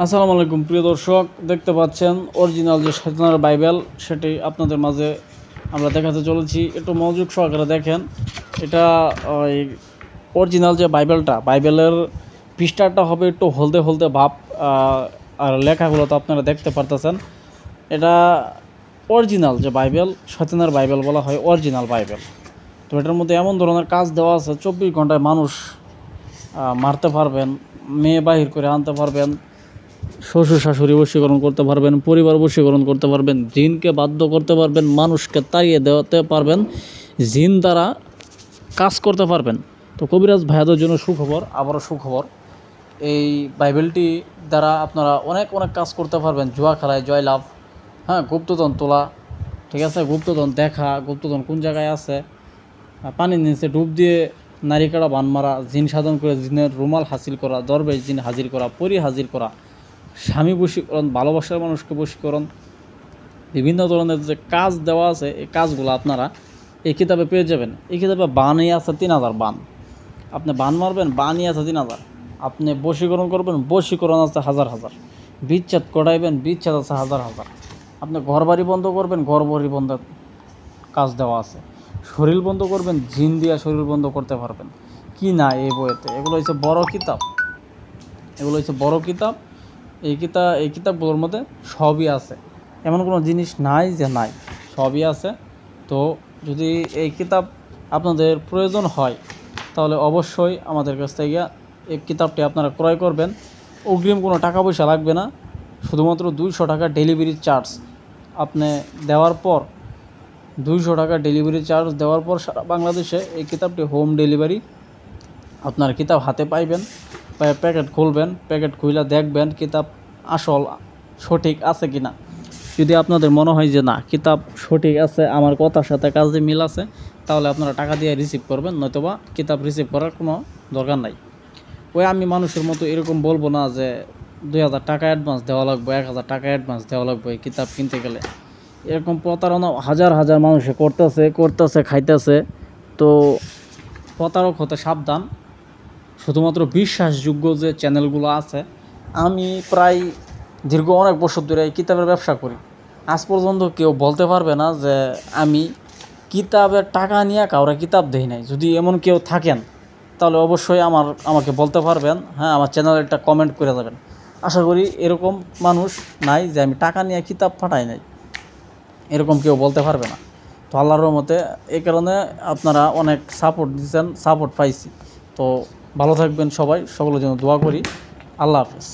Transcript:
আসসালামু আলাইকুম প্রিয় দর্শক, দেখতে পাচ্ছেন অরিজিনাল যে শয়তানের বাইবেল সেটি আপনাদের মাঝে আমরা দেখাতে চলেছি। একটু মনোযোগ সহকারে দেখেন। এটা ওই অরিজিনাল যে বাইবেলের পৃষ্ঠাটা হবে একটু হলদে হলদে ভাব, আর লেখাগুলো তো আপনারা দেখতে পারতেছেন। এটা অরিজিনাল যে বাইবেল, শয়তানের বাইবেল বলা হয় অরিজিনাল বাইবেল। তো এটার মধ্যে এমন ধরনের কাজ দেওয়া আছে, 24 ঘন্টায় মানুষ মারতে পারবেন, মেয়ে বাহির করে আনতে পারবেন, শ্বশুর শাশুড়ি বশীকরণ করতে পারবেন, পরিবার বশীকরণ করতে পারবেন, জিনকে বাধ্য করতে পারবেন, মানুষকে তাড়িয়ে দেওয়াতে পারবেন, জিন দ্বারা কাজ করতে পারবেন। তো কবিরাজ ভাইয়াদের জন্য সুখবর, আবারও সুখবর, এই বাইবেলটি দ্বারা আপনারা অনেক কাজ করতে পারবেন। জুয়া খেলায় জয়লাভ, গুপ্তধন তোলা, ঠিক আছে, গুপ্তধন দেখা, গুপ্তধন কোন জায়গায় আছে, পানির নিচে ডুব দিয়ে নারী কাটা বান মারা, জিন সাধন করে জিনের রুমাল হাসিল করা, দরবেশ জিন হাজির করা, পরি হাজির করা, স্বামী বশীকরণ, ভালোবাসার মানুষকে বশীকরণ, বিভিন্ন ধরনের যে কাজ দেওয়া আছে এই কাজগুলো আপনারা এই কিতাবে পেয়ে যাবেন। এই কিতাবে বানই আছে 3000 বান। আপনি বান মারবেন, বানই আছে 3000। আপনি বশীকরণ করবেন, বশীকরণ আছে হাজার হাজার। বিচ্ছেদ করাইবেন, বিচ্ছেদ আছে হাজার হাজার। আপনি ঘর বাড়ি বন্ধ করবেন, ঘর বাড়ি বন্ধের কাজ দেওয়া আছে। শরীর বন্ধ করবেন, জিন দিয়া শরীর বন্ধ করতে পারবেন। কি না এই বইতে, এগুলো হচ্ছে বড় কিতাব, এগুলো হচ্ছে বড় কিতাব। এই কিতাবগুলোর মধ্যে সবই আছে, এমন কোনো জিনিস নাই যে নাই, সবই আছে। তো যদি এই কিতাব আপনাদের প্রয়োজন হয় তাহলে অবশ্যই আমাদের কাছ থেকে এই কিতাবটি আপনারা ক্রয় করবেন। অগ্রিম কোনো টাকা পয়সা লাগবে না, শুধুমাত্র 200 টাকা ডেলিভারি চার্জ আপনি দেওয়ার পর, 200 টাকা ডেলিভারি চার্জ দেওয়ার পর সারা বাংলাদেশে এই কিতাবটি হোম ডেলিভারি আপনার কিতাব হাতে পাইবেন। প্যাকেট খুলবেন, প্যাকেট খুলে দেখবেন কিতাব আসল সঠিক আছে কি না। যদি আপনাদের মনে হয় যে না কিতাব সঠিক আছে, আমার কথার সাথে কাজে মিল আছে, তাহলে আপনারা টাকা দিয়ে রিসিভ করবেন, নয়তোবা কিতাব রিসিভ করার কোনো দরকার নাই। আমি মানুষের মতো এরকম বলবো না যে 2000 টাকা অ্যাডভান্স দেওয়া লাগবে, 1000 টাকা অ্যাডভান্স দেওয়া লাগবে এই কিতাব কিনতে গেলে। এরকম প্রতারণা হাজার হাজার মানুষে করতেছে খাইতেছে। তো প্রতারক হতে সাবধান। শুধুমাত্র বিশ্বাসযোগ্য যে চ্যানেলগুলো আছে, আমি প্রায় দীর্ঘ অনেক বছর ধরে এই কিতাবের ব্যবসা করি। আজ পর্যন্ত কেউ বলতে পারবে না যে আমি কিতাবের টাকা নিয়ে কাউরে কিতাব দেই নাই। যদি এমন কেউ থাকেন তাহলে অবশ্যই আমাকে বলতে পারবেন, আমার চ্যানেলে একটা কমেন্ট করে যাবেন। আশা করি এরকম মানুষ নাই যে আমি টাকা নিয়ে কিতাব পাঠাই নাই, এরকম কেউ বলতে পারবে না। তো আল্লাহর রহমতে এই কারণে আপনারা অনেক সাপোর্ট দিচ্ছেন, সাপোর্ট পাইছি। তো ভালো থাকবেন সবাই, সকলের জন্য দোয়া করি। আল্লাহ হাফেজ।